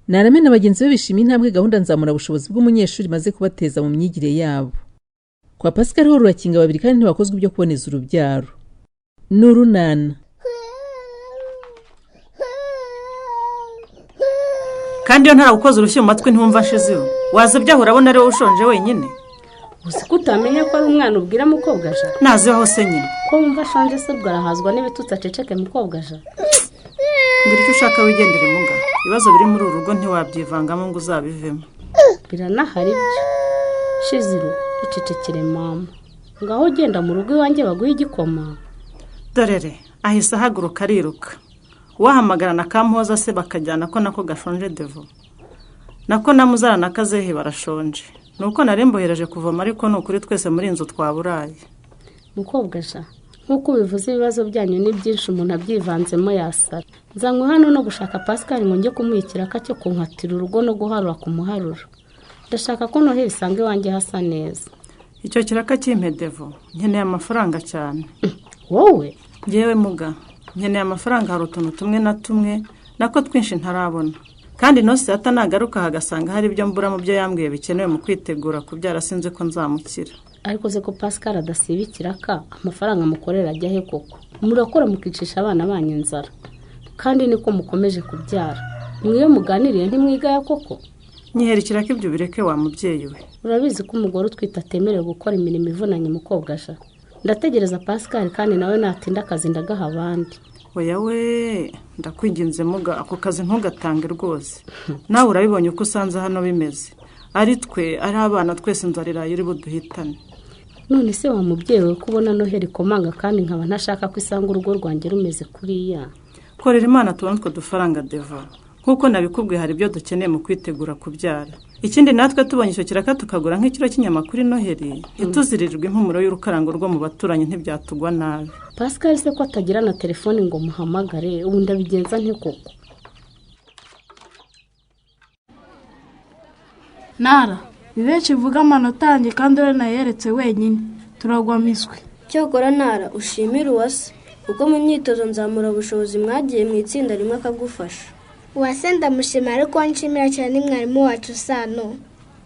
Narame na bagenzi be bishimiye intambwe gahunda nzamura ubushobozi bw'umunyeshuri maze kubateza mu myigire yabo. Kwa Pascal ho rurakinga babiri kandi ntibakozwe ibyo kuboneza urubyaro. Nurunana. Kandi yo ntaragukoza urushyi mu matwi ntumva nshizeho. Waza byaho urabona ari wowe ushonje wenyine. Uzi ko utamenya ko ari umwana ubwira mukobwaja. Naze hose nyine. Ko wumva shanje se bwarahazwa n'ibitutsi aceceke mukobwaja. Ngira icyo ushaka wigendere munga. Ibibazo biri muri urugo ntiwabyivangamo ngo uzabivemo. Biranahari byo. Shiziro icecekere mama. Ngaho genda mu rugo iwanjye baguye igikoma. Dorere ahise ahaguruka ariruka. Wahamagara na Kampoza se bakajyana ko nako gashonje Devo. Nako namuzara na Kazehe barashonje. Nuko narembohereje kuvoma ariko nukuri twese muri inzu twaburaye. Mukobwaja nkuko bivuze ibibazo byanyu ni byinshi umuntu abyivanzemo yasara. Nzanywe hano no gushaka Pascal ngo njye kumwikira akacyo kunkatira urugo no guharura ku muharuro. Ndashaka ko Noheli isange wanjye hasa neza. Icyo kiraka kimpe Devo. Nkeneye amafaranga cyane. Wowe Jewe muga. Nkeneye amafaranga hari utuntu tumwe na tumwe nako twinshi ntarabona. Kandi nose atanagaruka hagasanga hari ibyo mbura mu byo yambwiye bikenewe mu kwitegura kubyara sinzi ko nzamukira. Ariko se ko Pascal adasibikira ka amafaranga mukorera ajya he koko? Murakora mukicisha abana banyu inzara. Kandi niko mukomeje kubyara. Mwiyo muganiriye ntimwigaya koko? Nyiherikira ko ibyo bireke wa mubyeyi we. Urabizi ko umugore utwita atemerewe gukora imirimo ivunanye mukobwaja. Ndategereza Pascal kandi nawe natinda akazi ndagaha abandi. Oya we ndakwinginze muga ako kazi ntugatange rwose. Nawe urabibonye uko usanze hano bimeze. Ari twe ari abana twese nzarira yuri buduhitane. None se wa mubyeyi we kubona Noheli komanga kandi nkaba ntashaka ko isanga urugo rwanjye rumeze kuriya. Korera Imana tubona twe dufaranga Devo. Nkuko nabikubwiye hari ibyo dukeneye mu kwitegura kubyara. Ikindi natwe tubonye icyo kiraka tukagura nk'ikiro cy'inyama kuri Noheli, ituzirirwe impumuro y'urukarango rwo mu baturanyi ntibyatugwa nabi. Pascal se ko atagira na telefone ngo muhamagare ubu ndabigenza nte koko? Nara, bibenshi vuga amanota yanjye kandi ure nayeretse wenyine. Turagwa miswe. Cyokora Nara ushimira Uwase kuko mu myitozo nzamura ubushobozi mwagiye mu itsinda rimwe akagufasha. Uwase ndamushimira ariko nshimira cyane mwarimu wacu Sano.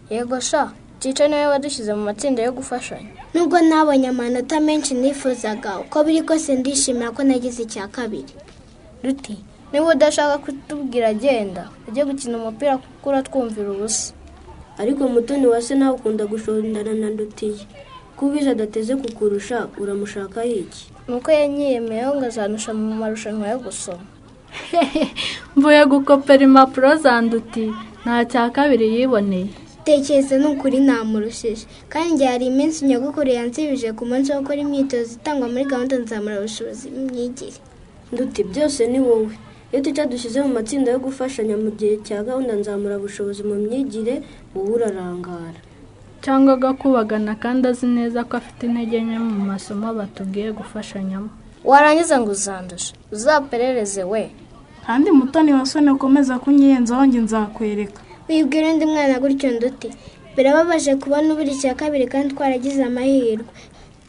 Yego sha, Cico niwe wadushyize mu matsinda yo gufashanya. Nubwo nabonye amanota menshi nifuzaga uko biri kose ndishimira ko nagize icya kabiri. Ruti, niba udashaka kutubwira genda, ujye gukina umupira kuko uratwumvira ubusa. Ariko Mutoni Uwase nawe ukunda gushondana na Ndutiye. Kubiza adateze kukurusha uramushaka iki? Nuko yanyiyemeyeho ngo azanusha mu marushanwa yo gusoma. Mvuye gukopera impapuro za Nduti nta cya kabiri yiboneye. Tekereza n'ukuri namurushije kandi njye hari iminsi nyogokuru yansibije ku munsi wo gukora imyitozo itangwa muri gahunda nzamura ubushobozi mu myigire. Nduti byose ni wowe. Iyo tujya dushyize mu matsinda yo gufashanya mu gihe cya gahunda nzamura ubushobozi mu myigire wowe urarangara. Cyangwa agakubagana kandi azi neza ko afite intege nke mu masomo batubwiye gufashanyamo. Warangiza ngo uzandushe, uzaperereze we. Kandi Mutoni Uwase ukomeza kunyiyenzaho njye nzakwereka. Wibwira undi mwana gutyo Nduti. Birababaje kubona uburi cya kabiri kandi twaragize amahirwe.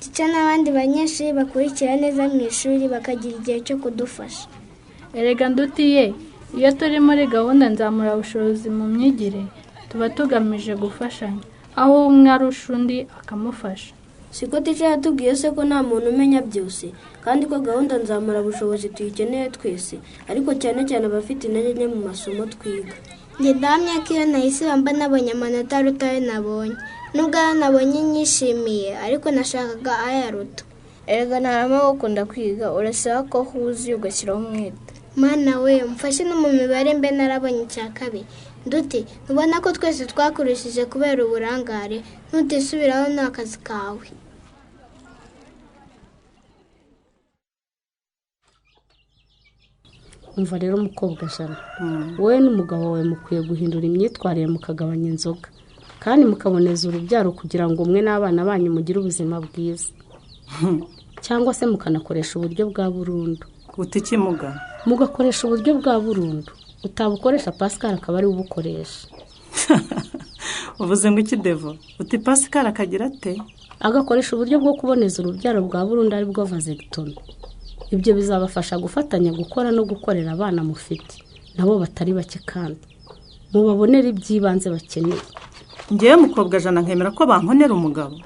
Cica n'abandi banyeshuri bakurikira neza mu ishuri bakagira igihe cyo kudufasha. Erega Nduti ye, iyo turi muri gahunda nzamura ubushobozi mu myigire tuba tugamije gufashanya. Aho umwe arusha undi akamufasha. Siko Cica yatubwiye se ko nta muntu umenya byose kandi ko gahunda nzamura ubushobozi tuyikeneye twese ariko cyane cyane abafite intege nke mu masomo twiga. Njye ndamya ko iyo nahise bamba nabonye amanota aruta ayo nabonye. Nubwo ayo nabonye nyishimiye ariko nashakaga ayaruta. Erega ntarama gukunda kwiga urasaba ko huzuye ugashyiraho umwete. Mana we mfashe no mu mibare mbe narabonye icya kabiri. Nduti ubona ko twese twakurushije kubera uburangare ntutisubiraho n'akazi kawe. Umva rero mukobwa Jana. Wowe n'umugabo wawe mukwiye guhindura imyitwarire mukagabanya inzoga kandi mukaboneza urubyaro kugira ngo umwe n'abana banyu mugire ubuzima bwiza. Cyangwa se mukanakoresha uburyo bwa burundu. Utiki muga? Mugakoresha uburyo bwa burundu. Utabukoresha Pascal akaba ari ubukoresha. Uvuze ngo iki Devo? Uti Pascal akagira ate? Agakoresha uburyo bwo kuboneza urubyaro bwa burundu ari bwo vasectomy. Ibyo bizabafasha gufatanya gukora no gukorera abana mufite nabo batari bake kandi mubabonere iby'ibanze bakeneye. ngewe mukobwa jana nkemera ko bankonera umugabo.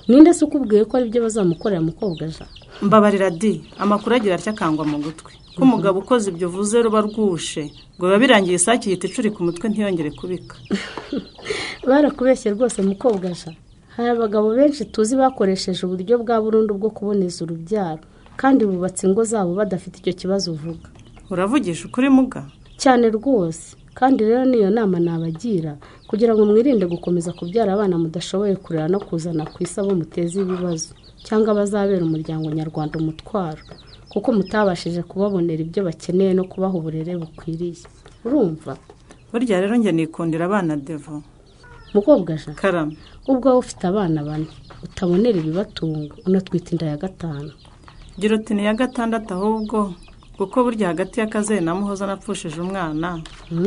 Ninde se ukubwiye ko ari byo bazamukorera mukobwa jana? Mbabarira di amakuru agira atya akangwa mu gutwi ko umugabo ukoze ibyo uvuze ruba rwushe ngo biba birangiye isake yita icuri ku mutwe ntiyongere kubika. Barakubeshye rwose mukobwa jana. Hari abagabo benshi tuzi bakoresheje uburyo bwa burundu bwo kuboneza urubyaro kandi bubatse ingo zabo badafite icyo kibazo uvuga. Uravugisha ukuri muga? Cyane rwose. Kandi rero niyo nama nabagira kugira ngo mwirinde gukomeza kubyara abana mudashoboye kurera no kuzana ku isi abo muteza ibibazo cyangwa bazabera umuryango nyarwanda umutwaro kuko mutabashije kubabonera ibyo bakeneye no kubaha uburere bukwiriye. Urumva? Burya rero njye nikundira abana Devo. Mukobwa jana. Karame. Ubwo ufite abana 4 utabonera ibibatunga unatwita inda ya 5. Gira uti ni ya 6 ahubwo kuko burya hagati y'akaze na Muhoza napfushije umwana.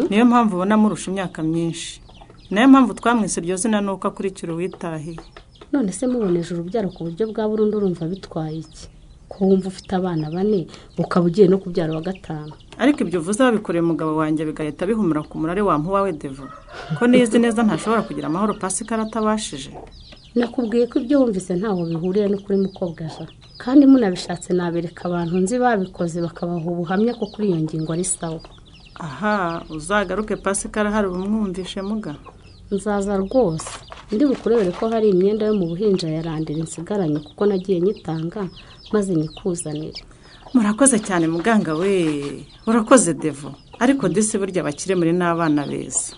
Niyo mpamvu ubona murusha imyaka myinshi. Niyo mpamvu twamwise iryo zina nuko akurikira uwitahiye. None se muboneje urubyaro ku buryo bwa burundu urumva bitwaye iki? Ko wumva ufite abana 4 ukaba ugiye no kubyara wa 5. Ariko ibyo uvuze babikoreye umugabo wanjye bigahita bihumura ku murare wa wawe Devo. Ko nizi neza ntashobora kugira amahoro Pascal atabashije. Nakubwiye ko ibyo wumvise ntaho bihuriye no kuri mukobwa jana. Kandi munabishatse nabereka abantu nzi babikoze bakabaha ubuhamya ko kuri iyo ngingo ari sawa. Aha, uzagaruke Pascal hari umwumvishe muga. Nzaza rwose. Ndi bukurebere ko hari imyenda yo mu buhinja yarandira insigaranye kuko nagiye nyitanga maze nyikuzanire. Murakoze cyane muganga we. Urakoze Devo. Ariko disi burya bakire muri n'abana beza.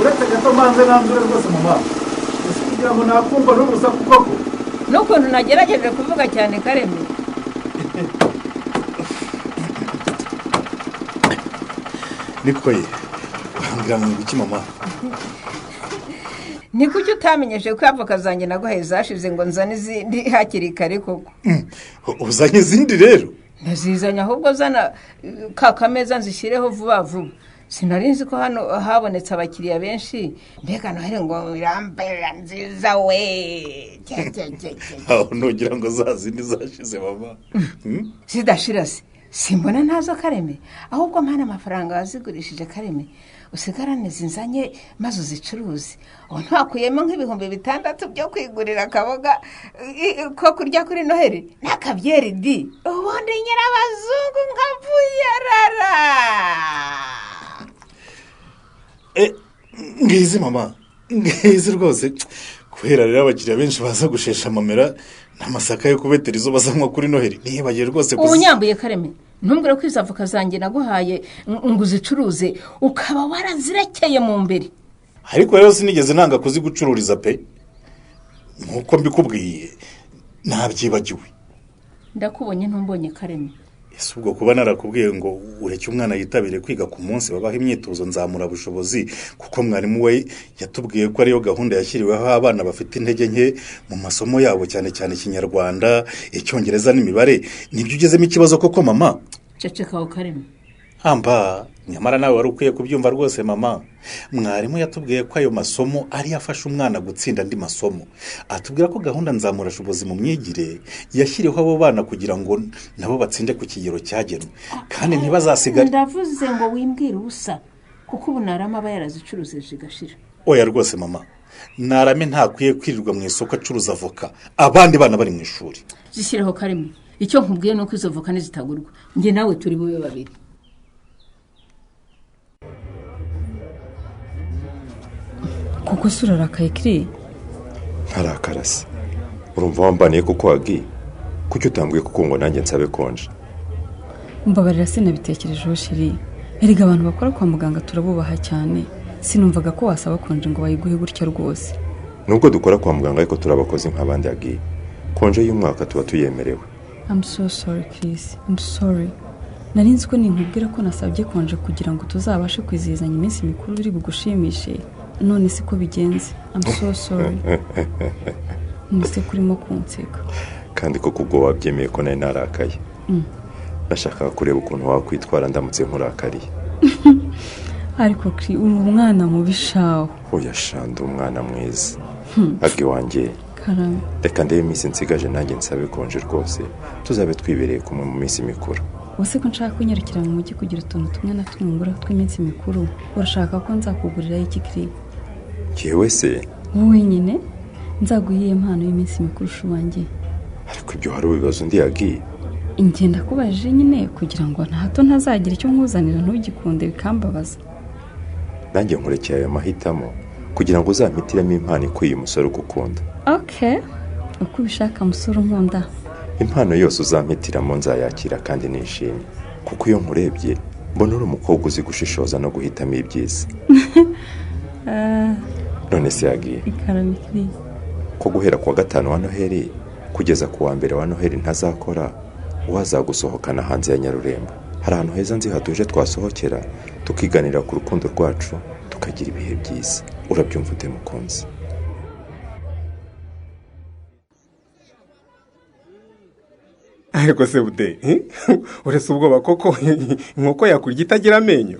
Uretse gato manze nambure rwose mama. Ese kugira ngo nakumva n'urusaku koko. N'ukuntu nagerageje kuvuga cyane Kareme. Nikoye. Ngira ngo iki mama. Ni kuki utamenyeshe ko avoka zanjye naguhaye zashize ngo nzane izindi hakiri kare koko? Uzanye izindi rero? Nazizanye ahubwo zana kakameza nzishyireho vuba vuba. Sinarinzi ko hano habonetse abakiriya benshi mbega nohere ngo irambera nziza we. Aho nogira ngo zazindi zashize mama. Zidashirase. Simbona ntazo Kareme ahubwo mpana amafaranga wazigurishije Kareme usigarane zinzanye maze uzicuruze. Ntakuyemo nk'ibihumbi 6 byo kwigurira akaboga ko kurya kuri Noheri n'akabyeri di ubundi nyirabazungu nkavuyarara. Ngizi mama. Ngizi rwose kubera rero abakiriya benshi baza gushesha amamera n'amasaka yo kubetera izo bazanywa kuri Noheri nibagiye rwose ubunyambuye Kareme. Ntumbwire ko izavoka zanjye naguhaye ngo uzicuruze ukaba warazirekeye mu mbere. Ariko rero sinigeze nanga kuzigucururiza pe. Nkuko mbikubwiye ntabyibagiwe. Ndakubonye ntumbonye Kareme. Ese ubwo kuba narakubwiye ngo ureke umwana yitabire kwiga ku munsi babaha imyitozo nzamura bushobozi kuko mwarimu we yatubwiye ko ariyo gahunda yashyiriweho abana bafite intege nke mu masomo yabo cyane cyane Kinyarwanda, Icyongereza n'imibare. Nibyo ugezemo ikibazo koko mama? Cecekaho Kareme. Amba nyamara nawe wari ukwiye kubyumva rwose mama. Mwarimu yatubwiye ko ayo masomo ari yafasha umwana gutsinda andi masomo. Atubwira ko gahunda nzamura bushobozi mu myigire yashyiriweho abo bana kugira ngo nabo batsinde ku kigero cyagenwe kandi ntibazasigare. Ndavuze ngo wimbwire ubusa kuko ubu Narama aba yarazicuruzije gashira. Oya rwose mama. Narame ntakwiye kwirirwa mu isoko acuruza avoka abandi bana bari mu ishuri. Zishyiraho Kareme. Icyo nkubwiye nuko izo avoka nizitagurwa nge nawe turi bube babiri. Kuko surarakaye kiri? Ntarakarase. Urumva wambaniye kuko wagiye. Kuki utambwiye kuko ngo nanjye nsabe konje? Mbabarira sinabitekerejeho shiri. Erega abantu bakora kwa muganga turabubaha cyane. Sinumvaga ko wasaba konje ngo bayiguhe gutya rwose. Nubwo dukora kwa muganga ariko turabakoze nk'abandi yagiye. Konje y'umwaka tuba tuyemerewe. I'm so sorry Chris. I'm sorry. Narinzi ko ninkubwira ko nasabye konje kugira ngo tuzabashe kwizihizanya iminsi mikuru iri bugushimishe. None siko bigenze. I'm so sorry. Nise kurimo kunseka. Kandi ko kubwo wabyemeye ko nari narakaye. Nashaka kureba ukuntu wakwitwara ndamutse nkurakariye. Ariko uri umwana mubishaho. Oya shanda umwana mwiza. Age wanjye. karame. reka ndebe iminsi nsigaje nanjye nsabe konje rwose tuzabe twibereye kumwe mu minsi mikuru. Wese ko nshaka kunyarukira mu mujyi kugira utuntu tumwe na tumwe ngura tw'iminsi mikuru, urashaka ko nzakugurira iki kiri? Yewe se wowe nyine nzaguhiye impano y'iminsi mikuru shubangiye. ariko ibyo hari ibibazo undi yagiye. Ingenda kubajije nyine kugira ngo nta hato ntazagira icyo nkuzanira ntugikunde bikambabaza. nanjye nkurekeye ayo mahitamo kugira ngo uzampitiremo impano ikwiye umusore ugukunda. Okay, uko ubishaka musore unkunda. Impano yose uzampitiramo nzayakira kandi nishimye, kuko iyo nkurebye mbona uri umukobwa uzi gushishoza no guhitamo ibyiza. none se yagiye ikaramikiri ko guhera kuwa 5 wa Noheli kugeza kuwa 1 wa Noheli ntazakora, wazagusohokana hanze ya Nyarurembo. Hari ahantu heza nzi hatuje twasohokera tukiganira ku rukundo rwacu tukagira ibihe byiza. Urabyumva ute mukunzi? ariko se bude uretse ubwoba koko inkoko yakurya itagira amenyo.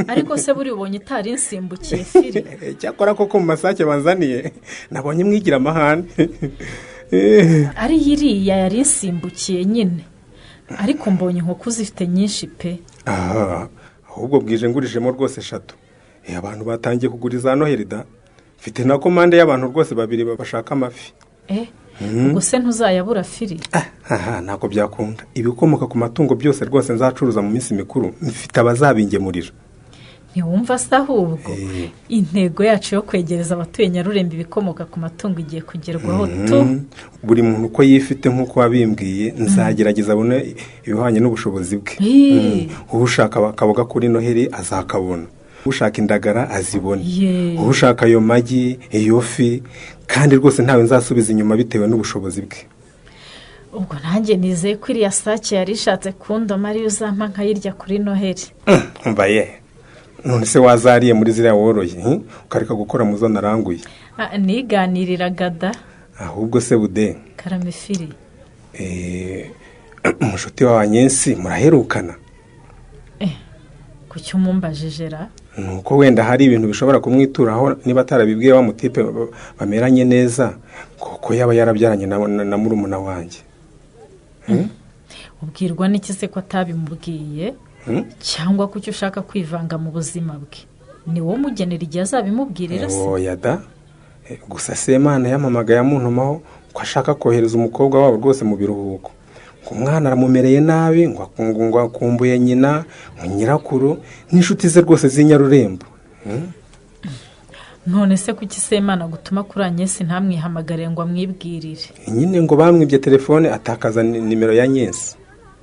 ariko se buri ubonye itari insimbukiye firi. cyakora koko mu masake banzaniye nabonye mwigira amahane. ari iriya yari insimbukiye nyine, ariko mbonye inkoko zifite nyinshi pe. ahubwo bwije ngurishemo rwose 3. abantu batangiye kugura za Noheli da, mfite na komande y'abantu rwose 2 bashaka amafi. ubwo se ntuzayabura firi? ntabwo byakunda. ibikomoka ku matungo byose rwose nzacuruza mu minsi mikuru mfite abazabingemurira. ntiwumva se ahubwo intego yacu yo kwegereza abatuye Nyarurembo ibikomoka ku matungo igiye kugerwaho tu. buri muntu uko yifite nk'uko wabimbwiye nzagerageza abone ibihwanye n'ubushobozi bwe. ushaka akaboga kuri Noheli azakabona, ushaka indagara azibone, ushaka ayo magi iyo fi, kandi rwose ntawe nzasubiza inyuma bitewe n'ubushobozi bwe. ubwo nanjye nizeye ko iriya sake yari ishatse kundoma ariyo uzampa nkayirya kuri Noheli. mbaye none se wazariye muri ziriya woroye ukareka gukora mu zo naranguye? niganiriraga da. ahubwo se bude karamifiri umushuti wa Nyensi muraherukana? kuki umumbajije ra? nuko wenda hari ibintu bishobora kumwituraho niba atarabibwiye wa mutipe bameranye neza, kuko yaba yarabyaranye na murumuna wanjye. ubwirwa n'iki se ko atabimubwiye? cyangwa kuki ushaka kwivanga mu buzima bwe? ni wowe mugenera igihe azabimubwirira se? oya da, gusa Semana yamamagaye amuntumaho ko ashaka kohereza umukobwa wabo rwose mu biruhuko. umwana aramumereye nabi ngo akumbuye nyina, nyirakuru n'inshuti ze rwose z'inyarurembo. none se kuki Semana gutuma kuri Anyesi ntamwihamagare ngo amwibwirire? nyine ngo bamwibye telefone atakaza nimero ya Nyesi.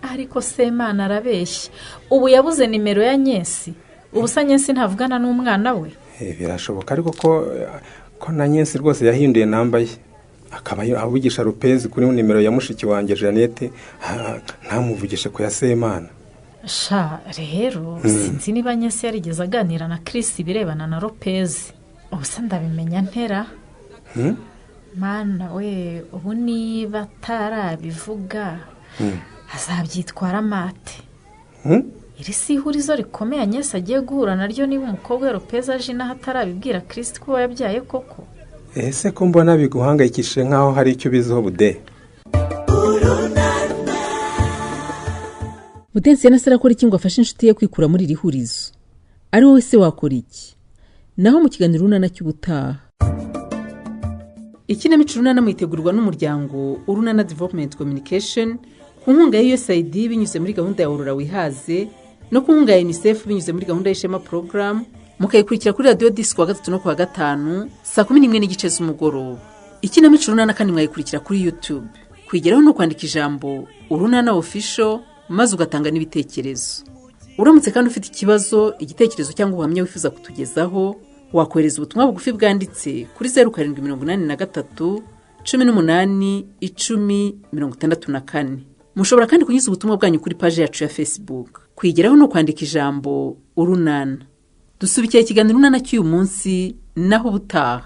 ariko Semana arabeshya, ubu yabuze nimero ya Nyesi. ubu se Nyesi ntavugana n'umwana we? birashoboka ariko ko na Nyesi rwose yahinduye namba ye, akaba avugisha Rupezi kuri nimero ya mushiki wanjye Jeannette, ntamuvugishe ku ya Semana. sha rero sinzi niba Nyesi yarigeze aganira na Chris birebana na Rupezi. ubu se ndabimenya ntera? mana we, ubu niba atarabivuga azabyitwara mate. iri si ihurizo rikomeye Anyesi agiye guhura naryo niba umukobwa wa Rupezi aje inaho atarabibwira Chris ko yabyaye koko. ese ko mbona biguhangayikishije nk'aho hari icyo biziho bude? Budensi yanasara akora iki ngo afashe inshuti ye kwikura muri iri hurizo? ari wowe se wakora iki? naho mu kiganiro Urunana cy'ubutaha. ikinamico Urunana mwitegurwa n'umuryango Urunana Development Communication ku nkunga ya USAID binyuze muri gahunda ya Aurora Wihaze no ku nkunga ya UNICEF binyuze muri gahunda y'Ishema Program. mukayikurikira kuri Radio Disc wa 3 no kwa 5 saa 11:30 z'umugoroba. ikinamico Urunana kandi mwayikurikira kuri YouTube. kwigeraho no kwandika ijambo Urunana Official maze ugatanga n'ibitekerezo. uramutse kandi ufite ikibazo, igitekerezo cyangwa ubuhamya wifuza kutugezaho, wakohereza ubutumwa bugufi bwanditse kuri 0783 18 10 64. mushobora kandi kunyuza ubutumwa bwanyu kuri page yacu ya Facebook. kwigeraho no kwandika ijambo Urunana. dusubikiye ikiganiro Urunana cy'uyu munsi naho ubutaha.